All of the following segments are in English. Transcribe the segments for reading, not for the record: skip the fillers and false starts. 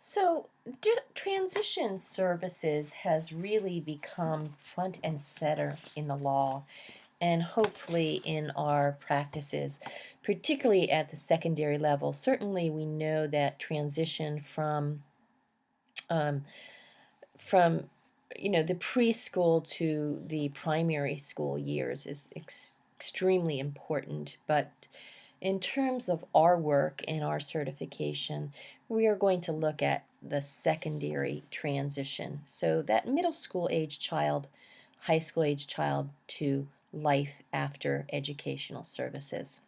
So, transition services has really become front and center in the law and hopefully in our practices, particularly at the secondary level. Certainly, we know that transition um, from the preschool to the primary school years is extremely important, but in terms of our work and our certification, we are going to look at the secondary transition. So, that middle school age child, high school age child to life after educational services.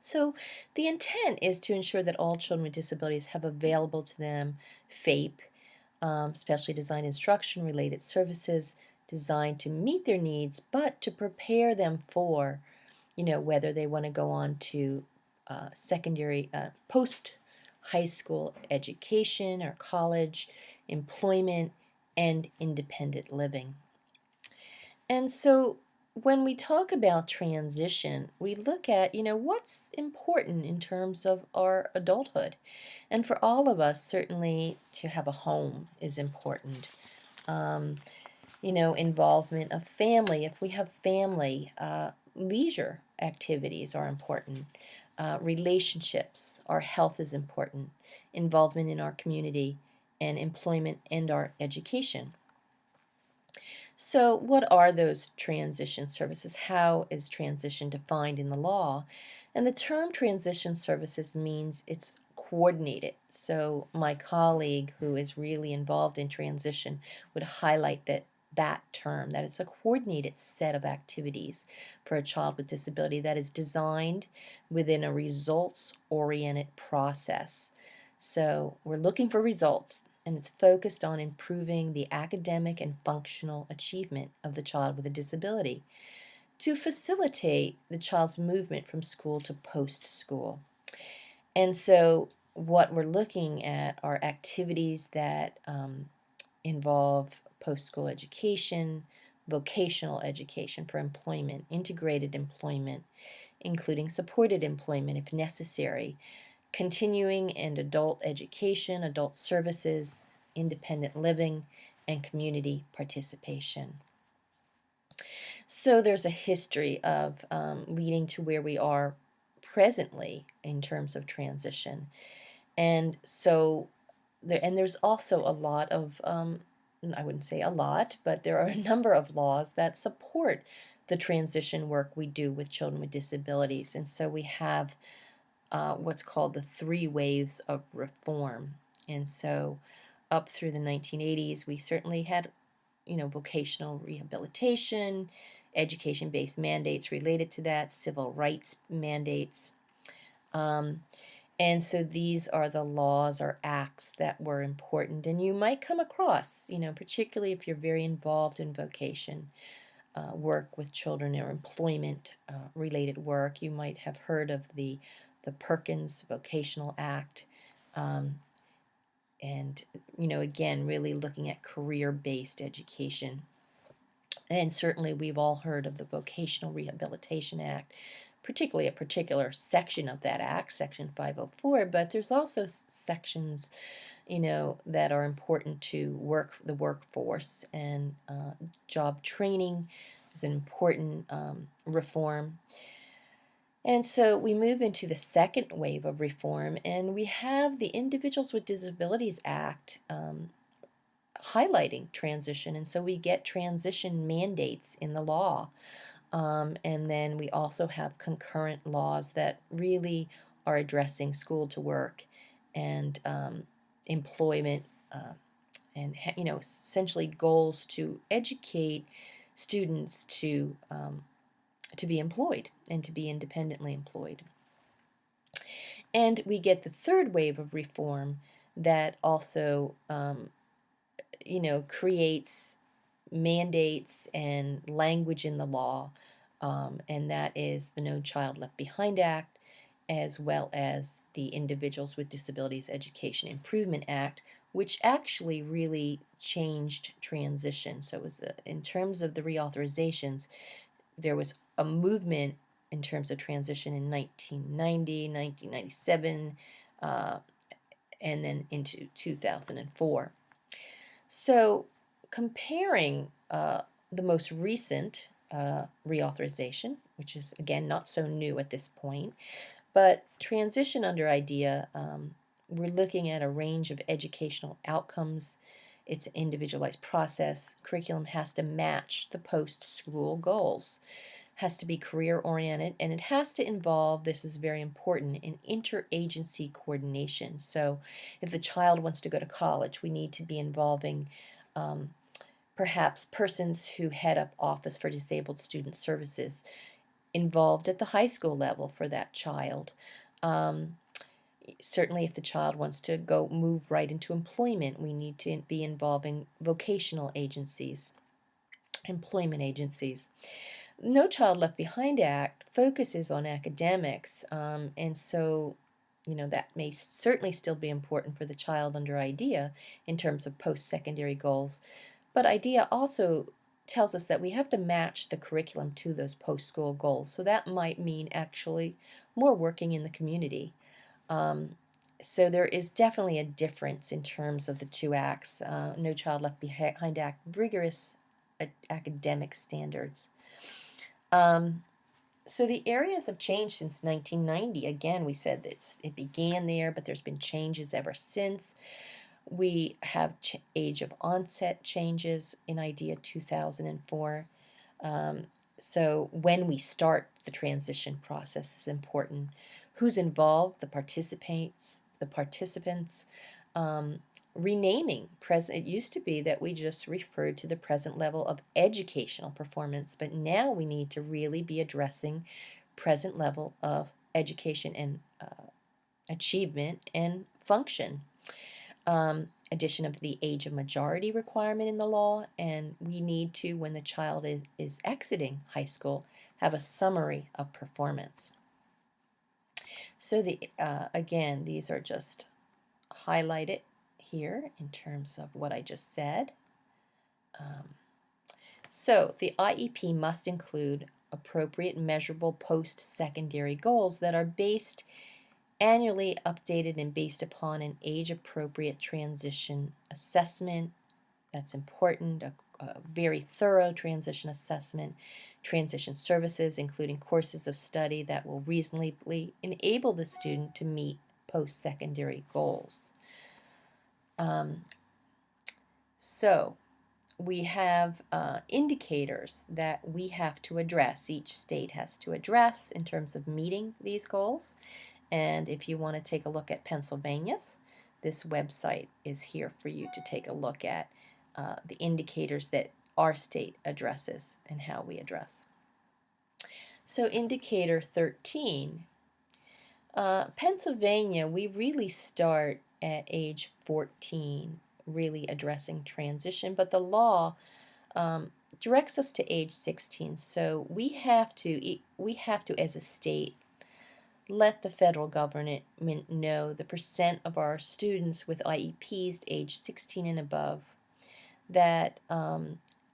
So, the intent is to ensure that all children with disabilities have available to them FAPE, specially designed instruction related services designed to meet their needs, but to prepare them for whether they want to go on to secondary, post high school education or college, employment, and independent living. And so when we talk about transition, we look at, what's important in terms of our adulthood. And for all of us, certainly to have a home is important. Um, Involvement of family. If we have family, leisure activities are important. Relationships, our health is important. Involvement in our community, and employment and our education. So, what are those transition services? How is transition defined in the law? And the term transition services means it's coordinated. So, my colleague who is really involved in transition would highlight that term, that it's a coordinated set of activities for a child with disability that is designed within a results oriented process. So, we're looking for results, and it's focused on improving the academic and functional achievement of the child with a disability to facilitate the child's movement from school to post school. And so, what we're looking at are activities that involve post school education, vocational education for employment, integrated employment, including supported employment if necessary, continuing and adult education, adult services, independent living, and community participation. So there's a history of leading to where we are presently in terms of transition. And so there's also a lot of, I wouldn't say a lot, but there are a number of laws that support the transition work we do with children with disabilities. And so we have what's called the three waves of reform. And so, up through the 1980s, we certainly had, vocational rehabilitation, education based mandates related to that, civil rights mandates. Um, and so, these are the laws or acts that were important. And you might come across, particularly if you're very involved in vocation. Work with children or employment related work. You might have heard of the Perkins Vocational Act, um, and again, really looking at career-based education. And certainly, we've all heard of the Vocational Rehabilitation Act, particularly a particular section of that act, Section 504. But there's also sections, that are important to the workforce, and job training is an important reform. And so we move into the second wave of reform, and we have the Individuals with Disabilities Act highlighting transition. And so we get transition mandates in the law. And then we also have concurrent laws that really are addressing school to work and employment, and essentially goals to educate students to be employed and to be independently employed. And we get the third wave of reform that also, creates mandates and language in the law, and that is the No Child Left Behind Act, as well as the Individuals with Disabilities Education Improvement Act, which actually really changed transition. So it was, in terms of the reauthorizations, there was a movement in terms of transition in 1990, 1997, uh, and then into 2004. So comparing the most recent reauthorization, which is again not so new at this point, but transition under IDEA, we're looking at a range of educational outcomes. It's an individualized process. Curriculum has to match the post-school goals, has to be career-oriented, and it has to involve, this is very important, an interagency coordination. So if the child wants to go to college, we need to be involving um, perhaps persons who head up Office for Disabled Student Services involved at the high school level for that child. Um, Certainly, if the child wants to go move right into employment, we need to be involving vocational agencies, employment agencies. No Child Left Behind Act focuses on academics, and so that may certainly still be important for the child under IDEA in terms of post-secondary goals. But IDEA also tells us that we have to match the curriculum to those post-school goals. So that might mean actually more working in the community. So there is definitely a difference in terms of the two acts. No Child Left Behind Act, rigorous academic standards. So the areas have changed since 1990. Again, we said that it began there, but there's been changes ever since. We have age of onset changes in IDEA 2004. So when we start the transition process is important. Who's involved? The participants. Renaming present. It used to be that we just referred to the present level of educational performance, but now we need to really be addressing present level of education and achievement and function. Addition of the age of majority requirement in the law, and we need to, when the child is exiting high school, have a summary of performance. So again, these are just highlighted here in terms of what I just said. So the IEP must include appropriate measurable post-secondary goals that are based annually updated and based upon an age-appropriate transition assessment. That's important, a very thorough transition assessment, transition services, including courses of study that will reasonably enable the student to meet post-secondary goals. So we have indicators that we have to address, each state has to address in terms of meeting these goals. And if you want to take a look at Pennsylvania's, this website is here for you to take a look at the indicators that our state addresses and how we address. So indicator 13, Pennsylvania, we really start at age 14, really addressing transition, but the law directs us to age 16. So we have to, as a state, let the federal government know the percent of our students with IEPs age 16 and above that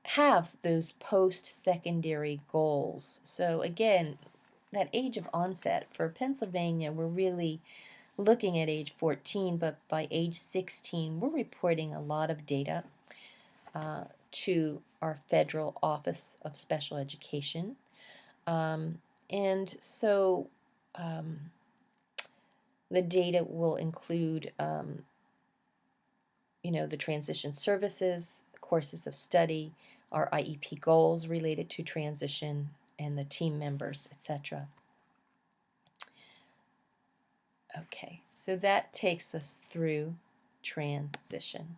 have those post-secondary goals. So again, that age of onset for Pennsylvania, we're really looking at age 14, but by age 16, we're reporting a lot of data to our Federal Office of Special Education. And so the data will include, the transition services, courses of study, our IEP goals related to transition, and the team members, etc. Okay, so that takes us through transition.